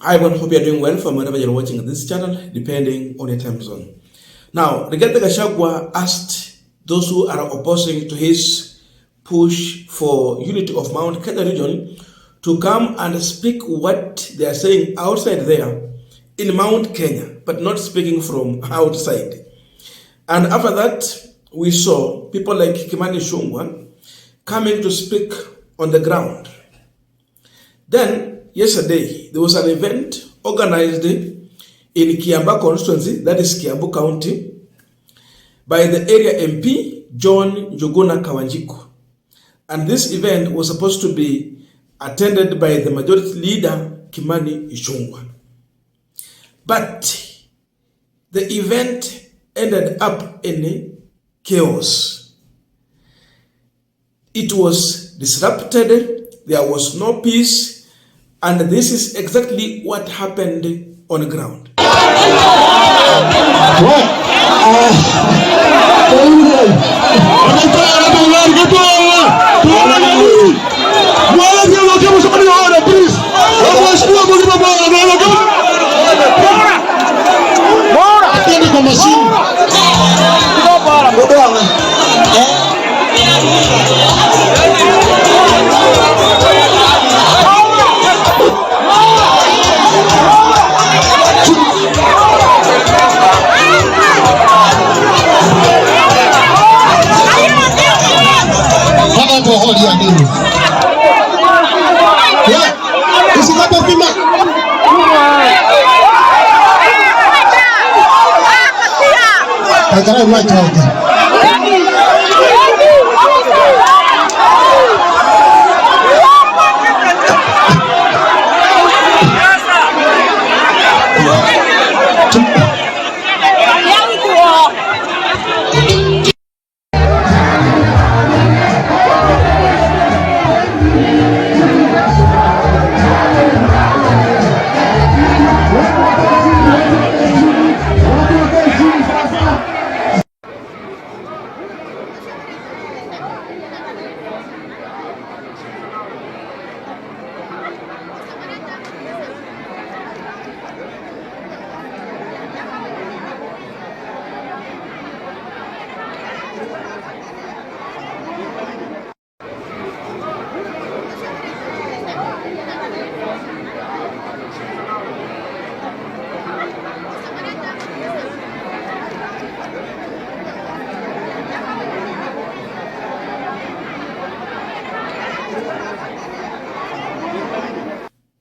Hi everyone, hope you are doing well from wherever you're watching this channel, depending on your time zone. Now, Rigathi Gachagwa asked those who are opposing to his push for unity of Mount Kenya region to come and speak what they are saying outside there in Mount Kenya, but not speaking from outside. And after that, we saw people like Kimani Ichung'wah coming to speak on the ground. Then, yesterday, there was an event organized in Kiambaa constituency, that is Kiambu County, by the area MP, John Njuguna Kawanjiku. And this event was supposed to be attended by the majority leader, Kimani Ichung'wah. But the event ended up in chaos. It was disrupted, there was no peace, and this is exactly what happened on the ground.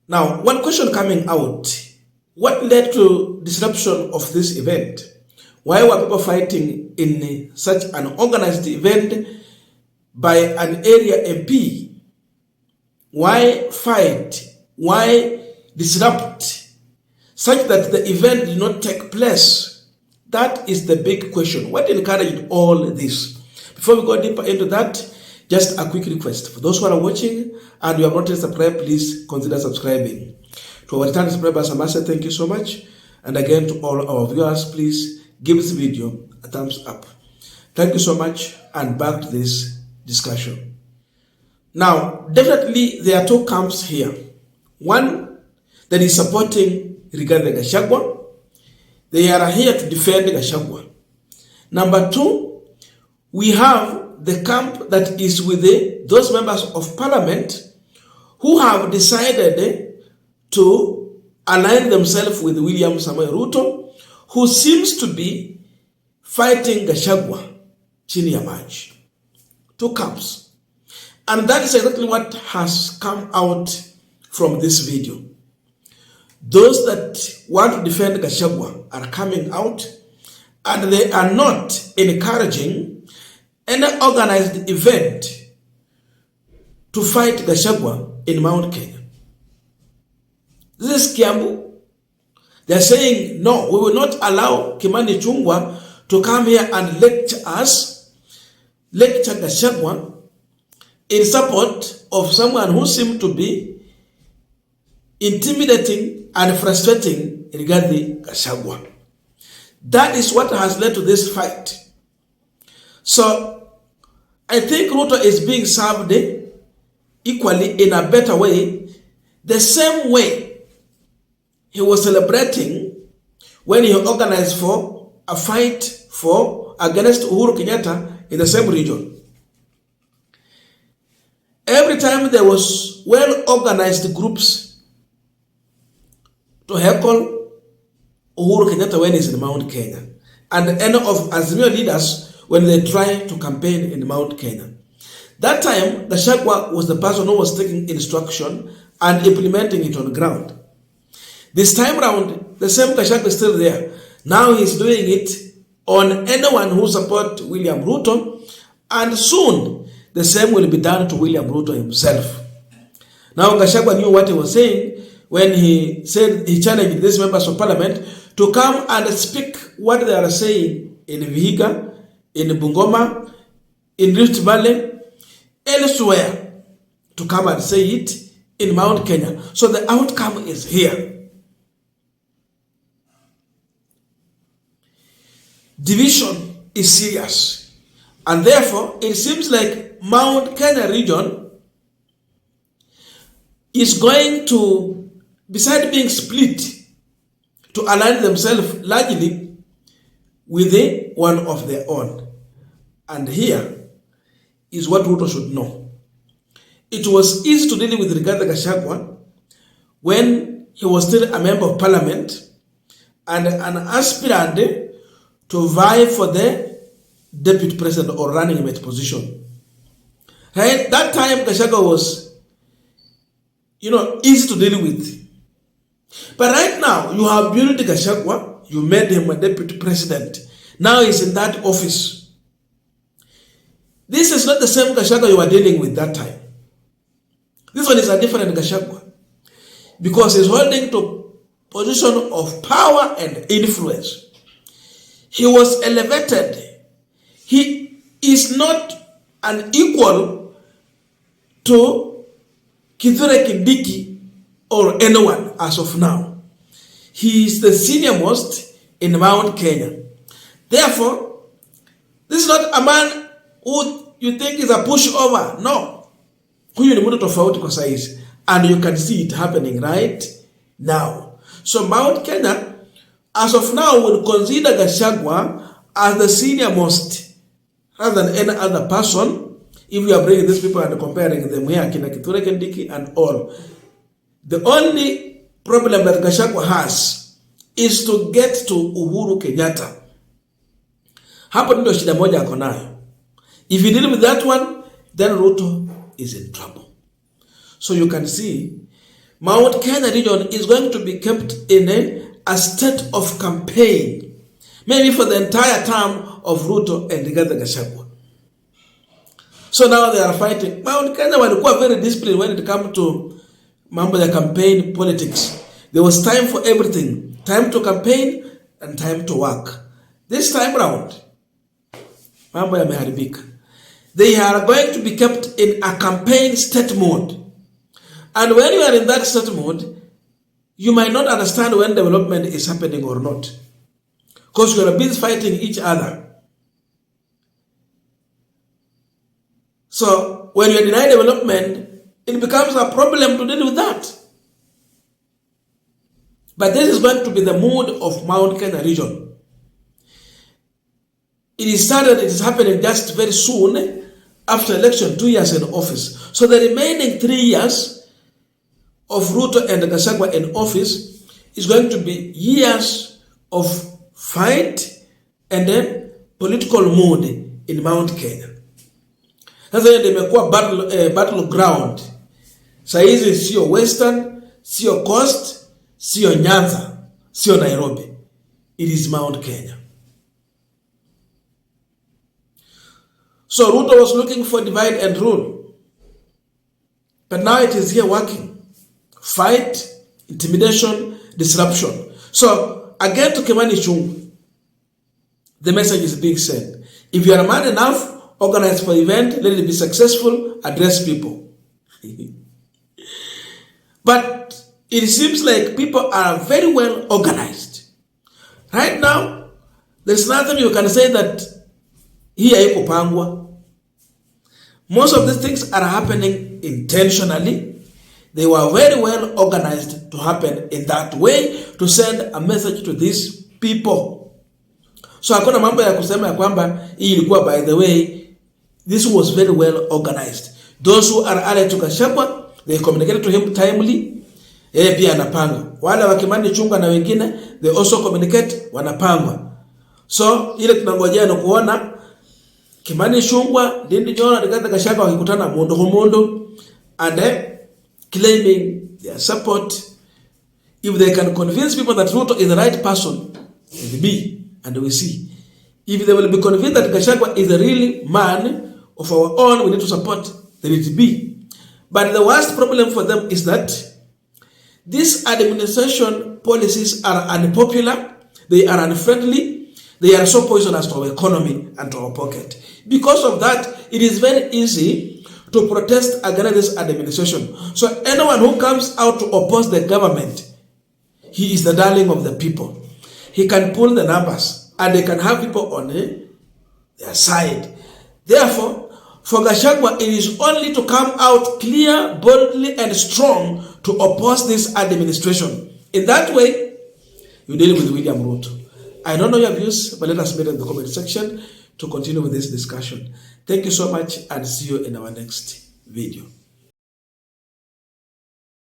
Now, one question coming out, what led to disruption of this event? Why were people fighting in such an organized event by an area MP? Why fight? Why disrupt such that the event did not take place? That is the big question. What encouraged all this? Before we go deeper into that, just a quick request. For those who are watching and you have not yet subscribed, please consider subscribing. To our returning subscribers, I must say thank you so much. And again, to all our viewers, please give this video a thumbs up. Thank you so much, and back to this discussion. Now, definitely there are two camps here. One that is supporting Rigathi Gachagwa. They are here to defend Gachagwa. Number two, we have the camp that is with those members of parliament who have decided to align themselves with William Samoei Ruto, who seems to be fighting Gachagwa chini ya maji. Two camps. And that is exactly what has come out from this video. Those that want to defend Gachagwa are coming out, and they are not encouraging any organized event to fight Gachagwa in Mount Kenya. This is Kiambu. They are saying, no, we will not allow Kimani Ichung'wah to come here and lecture Gachagwa in support of someone who seemed to be intimidating and frustrating Rigathi Gachagwa. That is what has led to this fight. So, I think Ruto is being served equally in a better way, the same way he was celebrating when he organized for a fight against Uhuru Kenyatta in the same region. Every time there was well-organized groups to heckle Uhuru Kenyatta when he's in Mount Kenya, and any of Azimio leaders when they try to campaign in Mount Kenya. That time, Gachagwa was the person who was taking instruction and implementing it on the ground. This time round, the same Gachagwa is still there. Now he's doing it on anyone who supports William Ruto, and soon the same will be done to William Ruto himself. Now Gachagwa knew what he was saying when he said he challenged these members of parliament to come and speak what they are saying in Vihiga, in Bungoma, in Rift Valley, elsewhere, to come and say it in Mount Kenya. So the outcome is here. Division is serious, and therefore it seems like Mount Kenya region is going to, besides being split, to align themselves largely with one of their own. And here is what Ruto should know. It was easy to deal with Rigathi Gachagua when he was still a member of parliament and an aspirant to vie for the deputy president or running mate position. Right? That time Gachagua was, easy to deal with. But right now, you have built Gachagua, you made him a deputy president. Now he's in that office. This is not the same Gachagua you were dealing with that time. This one is a different Gachagua, because he's holding to position of power and influence. He was elevated. He is not an equal to Kithure Kindiki or anyone as of now. He is the senior most in Mount Kenya. Therefore, this is not a man who you think is a pushover. No. Huyu ni mtu tofauti kwa saizi. And you can see it happening right now. So Mount Kenya, as of now, will consider Gachagua as the senior most rather than any other person. If you are bringing these people and comparing them here, Kina Kithure Kindiki and all. The only problem that Gachagua has is to get to Uhuru Kenyatta. Hapo ndio shida moja ako nayo. If you deal with that one, then Ruto is in trouble. So you can see, Mount Kenya region is going to be kept in a state of campaign, maybe for the entire term of Ruto and Rigathi Gachagua. So now they are fighting. Mount Kenya walikuwa very disciplined when it comes to mambo ya campaign politics. There was time for everything. Time to campaign and time to work. This time round, mambo yameharibika. They are going to be kept in a campaign state mode. And when you are in that state mode, you might not understand when development is happening or not, because you are busy fighting each other. So when you deny development, it becomes a problem to deal with that. But this is going to be the mood of Mount Kenya region. It is happening just very soon after election, 2 years in office. So the remaining 3 years of Ruto and Gachagua in office is going to be years of fight and then political mood in Mount Kenya. Sasa hiyo imekuwa battleground. Saizi sio Western, sio Coast, sio Nyanza, sio Nairobi. It is Mount Kenya. So Ruto was looking for divide and rule. But now it is here working. Fight, intimidation, disruption. So again to Kimani Ichung'wah, the message is being sent. If you are a man enough, organize for event, let it be successful, address people. But it seems like people are very well organized. Right now, there's nothing you can say that here haikupangwa. Most of these things are happening intentionally. They were very well organized to happen in that way, to send a message to these people. So hakuna mambo ya kusema ya kwamba hii ilikuwa, by the way, this was very well organized. Those who are allied to Gachagwa, they communicated to him timely. Pia anapanga. Wale wa Kimani Ichung'wah na wengine, they also communicate, wanapangwa. So ile tunangojea ni kuona Kimani Ichung'wah, Ndindi Nyoro na Rigathi Gachagwa wakikutana mundu kwa mundu, and claiming their support. If they can convince people that Ruto is the right person, it will be, and we see. If they will be convinced that Gachagwa is the real man of our own, we need to support, then it will be. But the worst problem for them is that these administration policies are unpopular, they are unfriendly, they are so poisonous to our economy and to our pocket. Because of that, it is very easy to protest against this administration. So anyone who comes out to oppose the government, he is the darling of the people. He can pull the numbers and they can have people on their side. Therefore, for Gachagwa, it is only to come out clear, boldly, and strong to oppose this administration. In that way, you deal with William Ruto. I don't know your views, but let us meet in the comment section to continue with this discussion. Thank you so much, and see you in our next video.